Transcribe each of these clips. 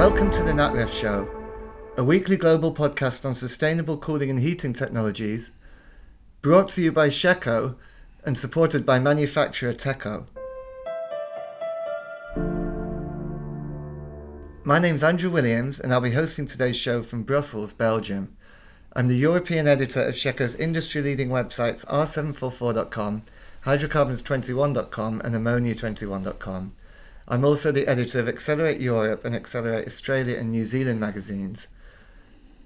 Welcome to the NatRefs Show, a weekly global podcast on sustainable cooling and heating technologies, brought to you by Shecco and supported by manufacturer Teco. My name's Andrew Williams and I'll be hosting today's show from Brussels, Belgium. I'm the European editor of Shecco's industry-leading websites r744.com, hydrocarbons21.com and ammonia21.com. I'm also the editor of Accelerate Europe and Accelerate Australia and New Zealand magazines.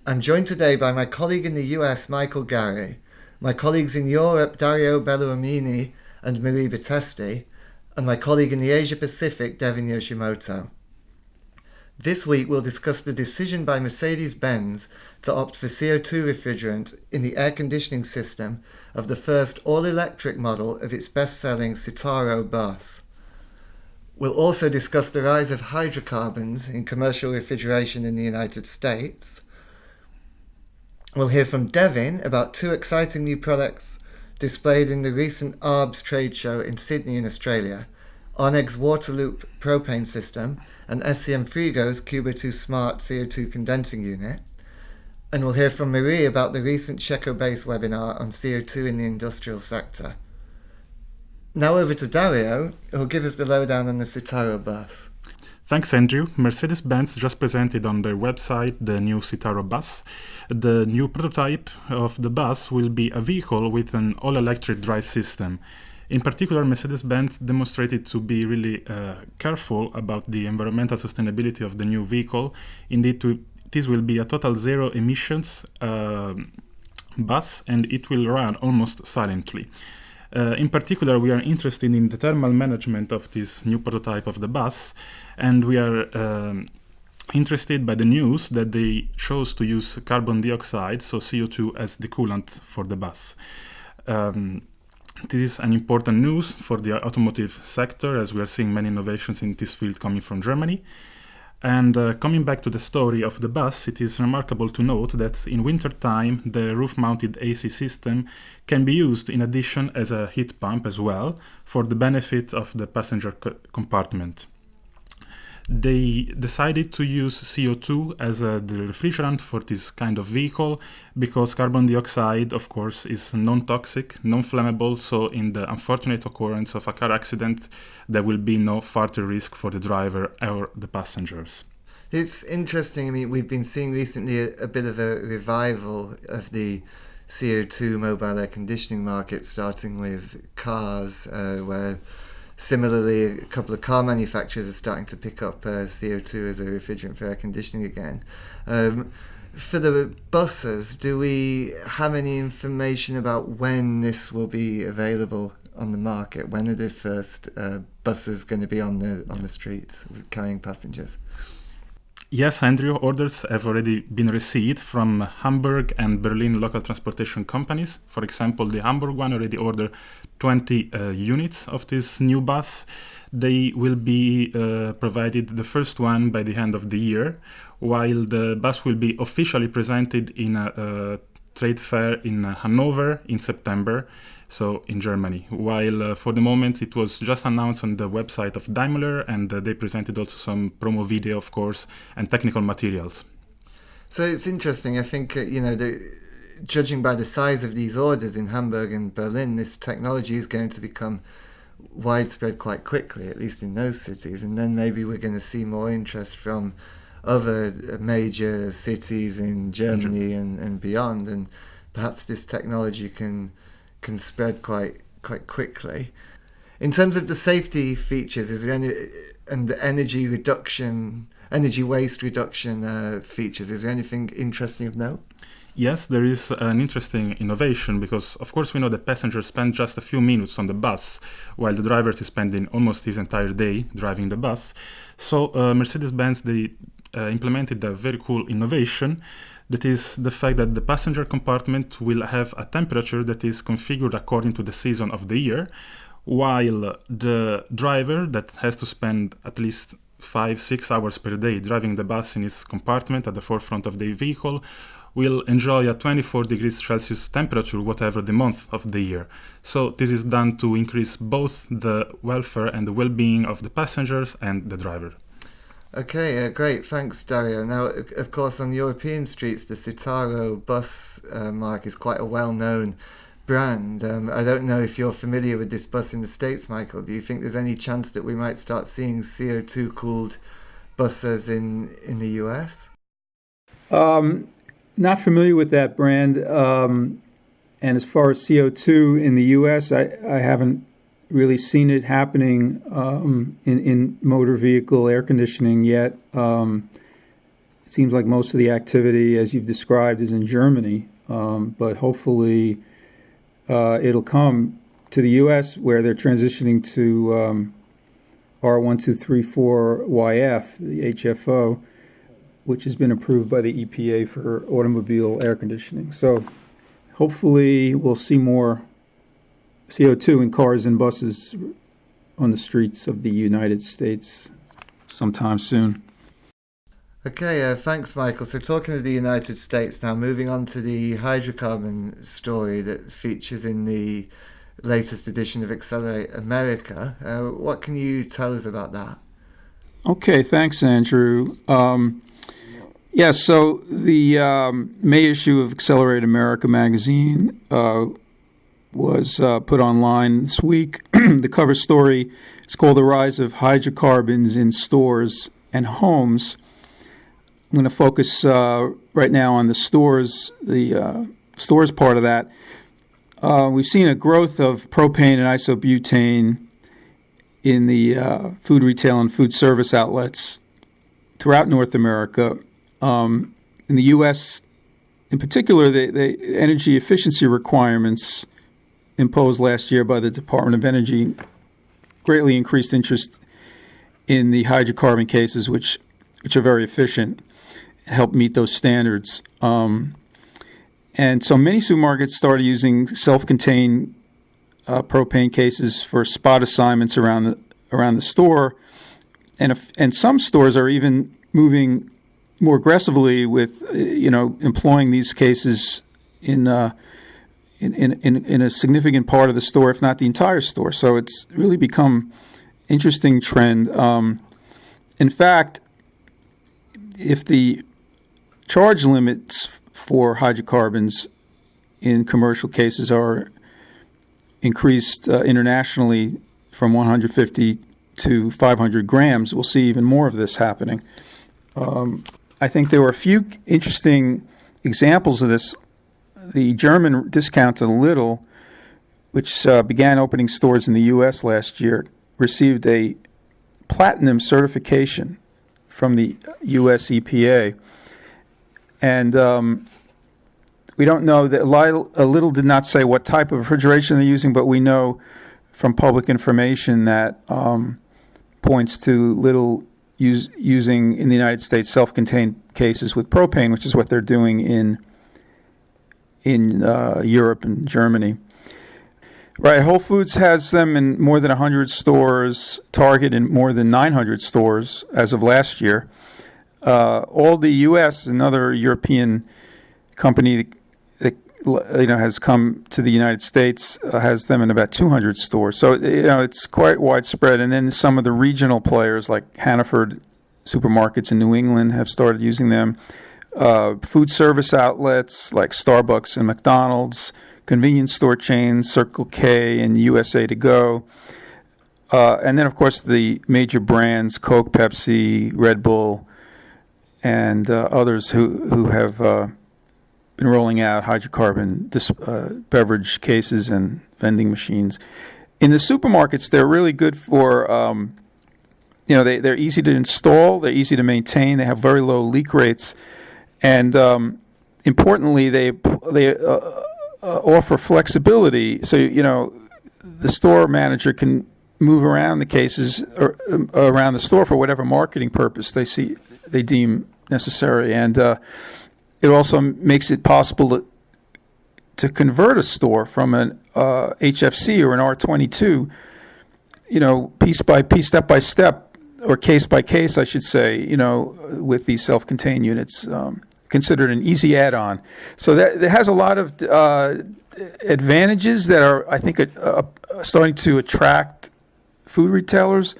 I'm joined today by my colleague in the US, Garry, my colleagues in Europe, Dario Belluomini and Battesti, and my colleague in the Asia Pacific, Devin Yoshimoto. This week we'll discuss the decision by Mercedes-Benz to opt for CO2 refrigerant in the air conditioning system of the first all-electric model of its best-selling Citaro bus. We'll also discuss the rise of hydrocarbons in commercial refrigeration in the United States. We'll hear from Devin about two exciting new products displayed in the recent ARBS trade show in Sydney in Australia, Oneg's Waterloop propane system and SCM Frigo's Cuba 2 Smart CO2 condensing unit. And we'll hear from Marie about the recent sheccoBase webinar on CO2 in the industrial sector. Now over to Dario, who'll give us the lowdown on the Citaro bus. Thanks, Andrew. Mercedes-Benz just presented on their website the new Citaro bus. The new prototype of the bus will be a vehicle with an all-electric drive system. In particular, Mercedes-Benz demonstrated to be really careful about the environmental sustainability of the new vehicle. Indeed, this will be a total zero emissions bus, and it will run almost silently. In particular, we are interested in the thermal management of this new prototype of the bus, and we are interested by the news that they chose to use carbon dioxide, so CO2, as the coolant for the bus. This is an important news for the automotive sector, as we are seeing many innovations in this field coming from Germany. And coming back to the story of the bus, it is remarkable to note that in winter time the roof-mounted AC system can be used in addition as a heat pump as well for the benefit of the passenger compartment. They decided to use CO2 as the refrigerant for this kind of vehicle because carbon dioxide, of course, is non-toxic, non-flammable, so in the unfortunate occurrence of a car accident, there will be no further risk for the driver or the passengers. It's interesting. I mean, we've been seeing recently a bit of a revival of the CO2 mobile air conditioning market, starting with cars, where similarly, a couple of car manufacturers are starting to pick up CO2 as a refrigerant for air conditioning again. For the buses, do we have any information about when this will be available on the market? When are the first buses going to be on the streets carrying passengers? Yes, Andrew, orders have already been received from Hamburg and Berlin local transportation companies. For example, the Hamburg one already ordered 20 units of this new bus. They will be provided the first one by the end of the year, while the bus will be officially presented in a trade fair in Hanover in September, so in Germany. While for the moment it was just announced on the website of Daimler, and they presented also some promo video, of course, and technical materials. So it's interesting. I think, judging by the size of these orders in Hamburg and Berlin, this technology is going to become widespread quite quickly, at least in those cities, and then maybe we're going to see more interest from other major cities in Germany and beyond, and perhaps this technology can spread quite quickly. In terms of the safety features, is there any, and the energy waste reduction features, is there anything interesting of note? Yes, there is an interesting innovation because, of course, we know that passengers spend just a few minutes on the bus while the driver is spending almost his entire day driving the bus. So Mercedes-Benz, they implemented a very cool innovation. That is the fact that the passenger compartment will have a temperature that is configured according to the season of the year, while the driver that has to spend at least 5-6 hours per day driving the bus in his compartment at the forefront of the vehicle will enjoy a 24 degrees Celsius temperature, whatever the month of the year. So this is done to increase both the welfare and the well-being of the passengers and the driver. Okay, great. Thanks, Dario. Now, of course, on European streets, the Citaro bus mark is quite a well-known brand. I don't know if you're familiar with this bus in the States, Michael. Do you think there's any chance that we might start seeing CO2-cooled buses in the US? Not familiar with that brand. And as far as CO2 in the US, I haven't really seen it happening in motor vehicle air conditioning yet. It seems like most of the activity, as you've described, is in Germany. But hopefully it'll come to the U.S. where they're transitioning to R1234YF, the HFO, which has been approved by the EPA for automobile air conditioning. So hopefully we'll see more CO2 in cars and buses on the streets of the United States sometime soon. Okay, thanks, Michael. So talking of the United States now, moving on to the hydrocarbon story that features in the latest edition of Accelerate America. What can you tell us about that? Okay, thanks, Andrew. So the May issue of Accelerate America magazine was put online this week. The cover story is called The Rise of Hydrocarbons in Stores and Homes. I'm going to focus right now on the stores part of that. We've seen a growth of propane and isobutane in the food retail and food service outlets throughout North America. In the U.S., in particular, the energy efficiency requirements imposed last year by the Department of Energy greatly increased interest in the hydrocarbon cases, which are very efficient, help meet those standards. And so many supermarkets started using self-contained propane cases for spot assignments around the store, and some stores are even moving more aggressively with employing these cases in a significant part of the store, if not the entire store. So it's really become interesting trend. In fact, if the charge limits for hydrocarbons in commercial cases are increased internationally from 150 to 500 grams, we'll see even more of this happening. I think there were a few interesting examples of this. The German discounter Lidl, which began opening stores in the U.S. last year, received a platinum certification from the U.S. EPA. And we don't know that Lidl did not say what type of refrigeration they're using, but we know from public information that points to Lidl using in the United States self-contained cases with propane, which is what they're doing in Europe and Germany. Right, Whole Foods has them in more than 100 stores, Target in more than 900 stores as of last year. All the U.S., another European company that has come to the United States, has them in about 200 stores. So it's quite widespread. And then some of the regional players like Hannaford supermarkets in New England have started using them. Food service outlets like Starbucks and McDonald's, convenience store chains, Circle K and USA To Go. And then, of course, the major brands, Coke, Pepsi, Red Bull, and others who have been rolling out hydrocarbon beverage cases and vending machines. In the supermarkets, they're really good for, they're easy to install, they're easy to maintain, they have very low leak rates, and importantly, they offer flexibility. So, the store manager can move around the cases or around the store for whatever marketing purpose they deem necessary, and it also makes it possible to convert a store from an HFC or an R22, piece by piece, step by step, or case by case, I should say, with these self-contained units, considered an easy add-on. So that has a lot of advantages that are, I think, starting to attract food retailers.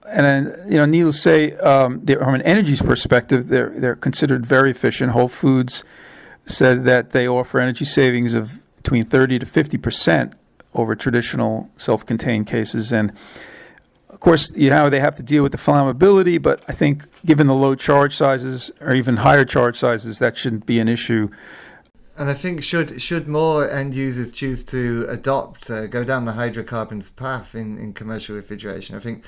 needless to say, from an energy perspective, they're considered very efficient. Whole Foods said that they offer energy savings of between 30 to 50% over traditional self-contained cases. And of course, they have to deal with the flammability, but I think given the low charge sizes or even higher charge sizes, that shouldn't be an issue. And I think should more end users choose to go down the hydrocarbons path in commercial refrigeration, I think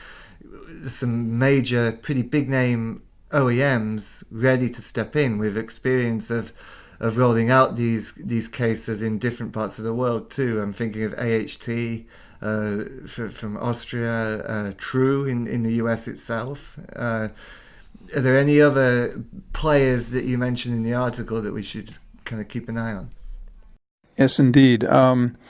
some major, pretty big name OEMs ready to step in with experience of rolling out these cases in different parts of the world too. I'm thinking of AHT from Austria, True in the US itself. Are there any other players that you mentioned in the article that we should kind of keep an eye on? Yes, indeed. AHT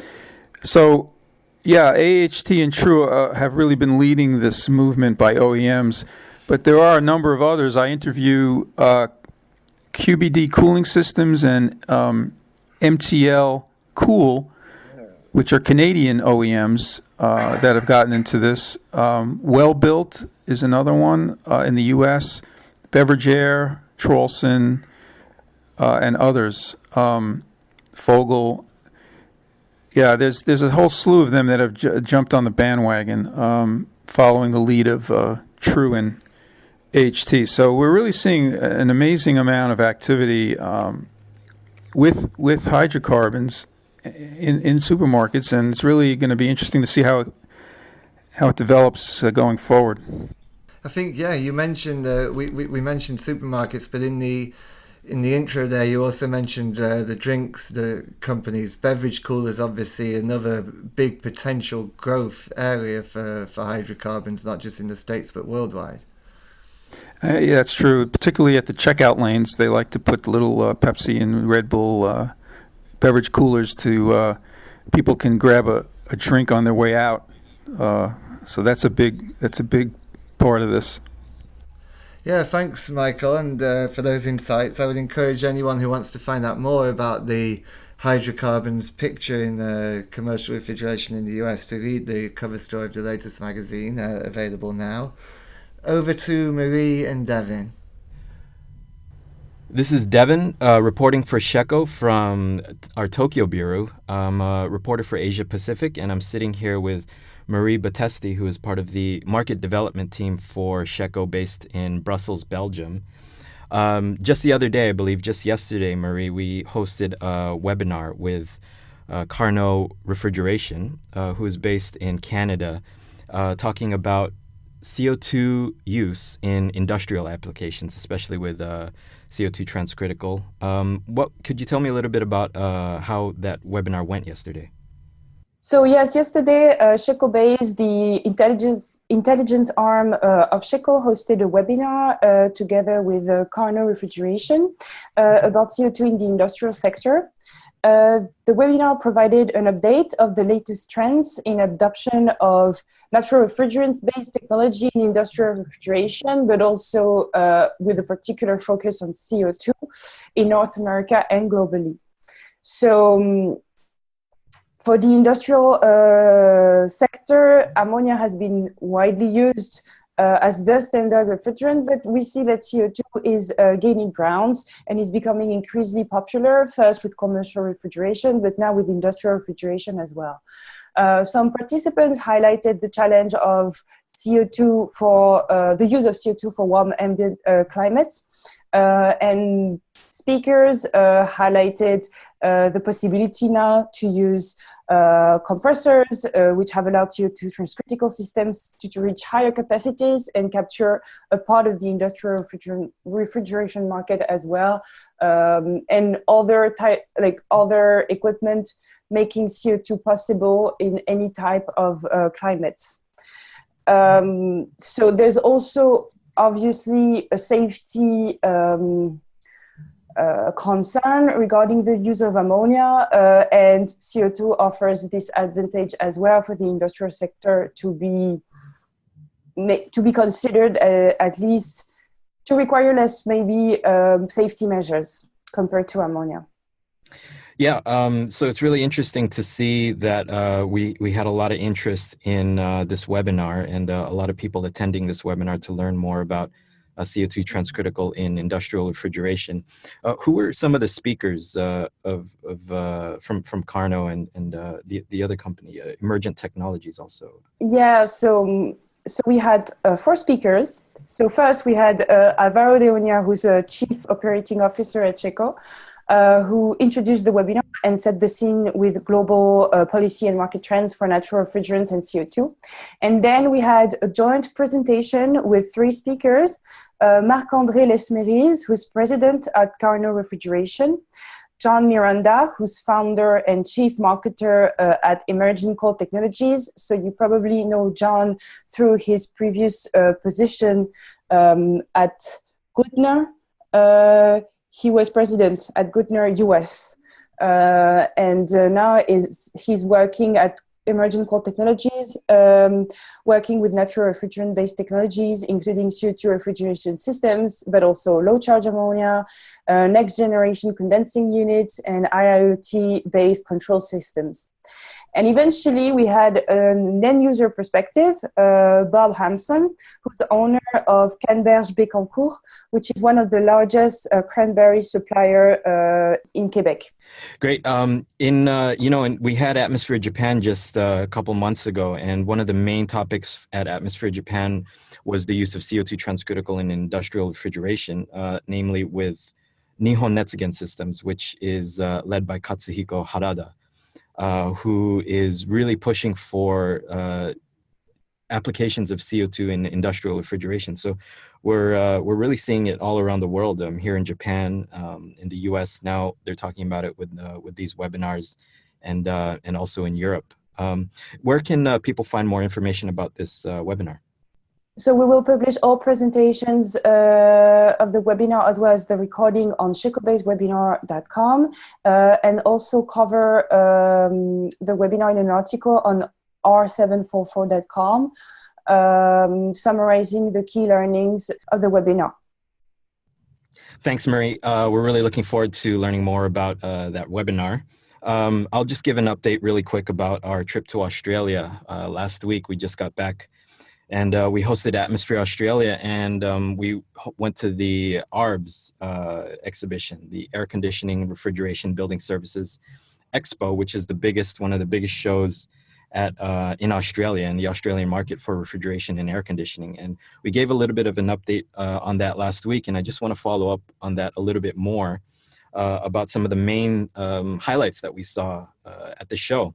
and True have really been leading this movement by OEMs, but there are a number of others. I interview QBD Cooling Systems and MTL Cool, which are Canadian OEMs that have gotten into this. Well Built is another one in the U.S., Beverage Air, Trolson, and others. Fogel. Yeah, there's a whole slew of them that have jumped on the bandwagon following the lead of True and HT. So we're really seeing an amazing amount of activity with hydrocarbons in supermarkets, and it's really going to be interesting to see how it develops going forward. I think you mentioned we mentioned supermarkets, but in the intro there, you also mentioned the drinks, the companies. Beverage coolers, obviously, another big potential growth area for hydrocarbons, not just in the States, but worldwide. Yeah, that's true. Particularly at the checkout lanes, they like to put little Pepsi and Red Bull beverage coolers to people can grab a drink on their way out. So that's a big part of this. Yeah, thanks, Michael, and for those insights. I would encourage anyone who wants to find out more about the hydrocarbons picture in commercial refrigeration in the US to read the cover story of the latest magazine, available now. Over to Marie and Devin. This is Devin, reporting for Shecco from our Tokyo bureau. I'm a reporter for Asia Pacific, and I'm sitting here with Marie Battesti, who is part of the market development team for Shecco based in Brussels, Belgium. Just the other day, I believe, just yesterday, Marie, we hosted a webinar with Carnot Refrigeration, who is based in Canada, talking about CO2 use in industrial applications, especially with CO2 transcritical. What could you tell me a little bit about how that webinar went yesterday? So yes, yesterday, sheccoBase, the intelligence arm of Shecco, hosted a webinar together with Carnot Refrigeration about CO2 in the industrial sector. The webinar provided an update of the latest trends in adoption of natural refrigerant-based technology in industrial refrigeration, but also with a particular focus on CO2 in North America and globally. So for the industrial sector, ammonia has been widely used as the standard refrigerant, but we see that CO2 is gaining ground and is becoming increasingly popular, first with commercial refrigeration, but now with industrial refrigeration as well. Some participants highlighted the challenge of CO2 for the use of CO2 for warm ambient climates, and speakers highlighted the possibility now to use compressors, which have allowed CO2 transcritical systems to reach higher capacities and capture a part of the industrial refrigeration market as well, and other equipment making CO2 possible in any type of climates. So there's also obviously a safety concern regarding the use of ammonia, and CO2 offers this advantage as well for the industrial sector to be considered, at least to require less maybe safety measures compared to ammonia. Yeah, so it's really interesting to see that we had a lot of interest in this webinar and a lot of people attending this webinar to learn more about CO2 transcritical in industrial refrigeration. Who were some of the speakers from Carno and the other company, Emergent Technologies also? Yeah, so we had four speakers. So first we had Alvaro Leonia, who's a Chief Operating Officer at Shecco, who introduced the webinar and set the scene with global policy and market trends for natural refrigerants and CO2. And then we had a joint presentation with three speakers, Marc-André Lesmeris, who's president at Carno Refrigeration, John Miranda, who's founder and chief marketer at Emerging Cold Technologies. So you probably know John through his previous position at Goodner. He was president at Goodner US. And now he's working at Emerging Cold Technologies, working with natural refrigerant-based technologies, including CO2 refrigeration systems, but also low-charge ammonia, next-generation condensing units, and IoT-based control systems. And eventually, we had an end-user perspective, Bob Hampson, who's the owner of Canberge Bécancour, which is one of the largest cranberry supplier in Quebec. Great. And we had Atmosphere Japan just a couple months ago, and one of the main topics at Atmosphere Japan was the use of CO2 transcritical in industrial refrigeration, namely with Nihon Netsugen Systems, which is led by Katsuhiko Harada, who is really pushing for applications of CO2 in industrial refrigeration. So we're really seeing it all around the world. Here in Japan, in the U.S. now, they're talking about it with these webinars, and also in Europe. Where can people find more information about this webinar? So we will publish all presentations of the webinar as well as the recording on sheccobasewebinar.com, and also cover the webinar in an article on r744.com, summarizing the key learnings of the webinar. Thanks, Marie. We're really looking forward to learning more about that webinar. I'll just give an update really quick about our trip to Australia. Last week, we just got back, and we hosted Atmosphere Australia, and we went to the ARBS exhibition, the Air Conditioning, Refrigeration, Building Services Expo, which is one of the biggest shows in Australia, in the Australian market for refrigeration and air conditioning. And we gave a little bit of an update on that last week, and I just want to follow up on that a little bit more about some of the main highlights that we saw at the show.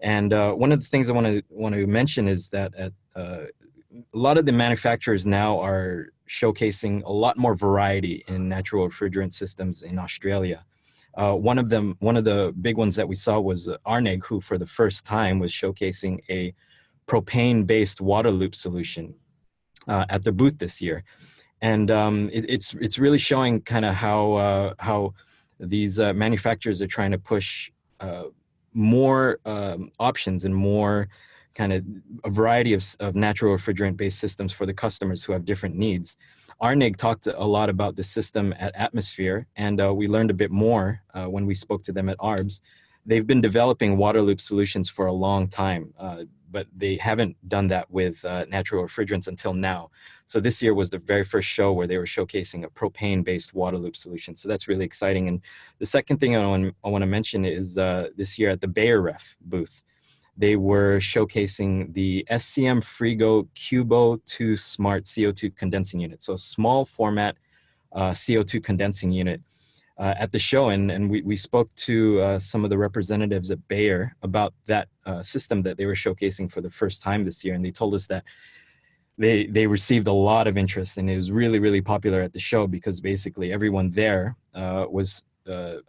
And one of the things I want to mention is that a lot of the manufacturers now are showcasing a lot more variety in natural refrigerant systems in Australia. One of the big ones that we saw was Arneg, who for the first time was showcasing a propane-based water loop solution at the booth this year. And it's really showing kind of how these manufacturers are trying to push more options and more kind of a variety of natural refrigerant-based systems for the customers who have different needs. Arneg talked a lot about the system at Atmosphere, and we learned a bit more when we spoke to them at ARBS. They've been developing water loop solutions for a long time, but they haven't done that with natural refrigerants until now. So this year was the very first show where they were showcasing a propane-based water loop solution. So that's really exciting. And the second thing I want to mention is this year at the BayerRef booth, they were showcasing the SCM Frigo Cubo 2 Smart CO2 condensing unit. So a small format CO2 condensing unit at the show. And we spoke to some of the representatives at Bayer about that system that they were showcasing for the first time this year. And they told us that they received a lot of interest, and it was really, really popular at the show because basically everyone there was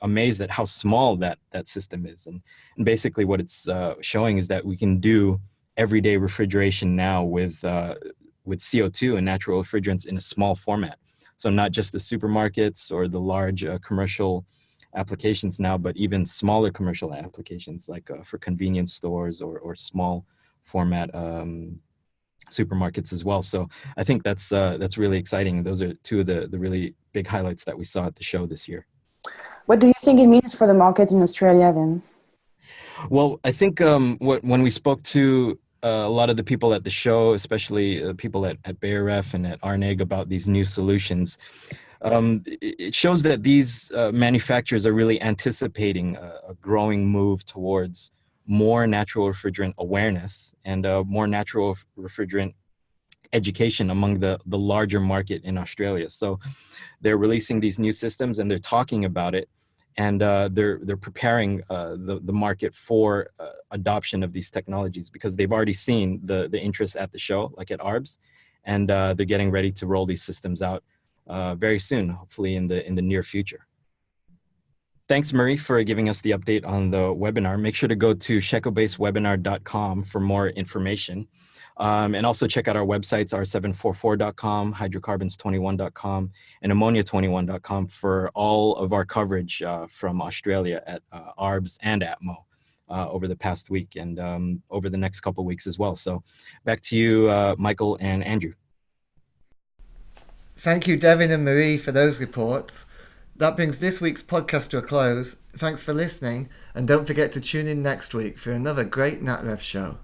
amazed at how small that system is. And basically what it's showing is that we can do everyday refrigeration now with CO2 and natural refrigerants in a small format. So not just the supermarkets or the large commercial applications now, but even smaller commercial applications like for convenience stores or small format supermarkets as well. So I think that's really exciting. Those are two of the really big highlights that we saw at the show this year. What do you think it means for the market in Australia then? Well, I think when we spoke to a lot of the people at the show, especially people at BayRef and at RNEG about these new solutions, it shows that these manufacturers are really anticipating a growing move towards more natural refrigerant awareness and more natural refrigerant education among the larger market in Australia. So they're releasing these new systems and they're talking about it, and they're preparing the market for adoption of these technologies because they've already seen the interest at the show, like at ARBS, and they're getting ready to roll these systems out very soon, hopefully in the near future. Thanks, Marie, for giving us the update on the webinar. Make sure to go to sheccobasewebinar.com for more information. And also check out our websites, r744.com, hydrocarbons21.com, and ammonia21.com for all of our coverage from Australia at ARBS and ATMO over the past week and over the next couple of weeks as well. So back to you, Michael and Andrew. Thank you, Devin and Marie, for those reports. That brings this week's podcast to a close. Thanks for listening, and don't forget to tune in next week for another great NatRefs show.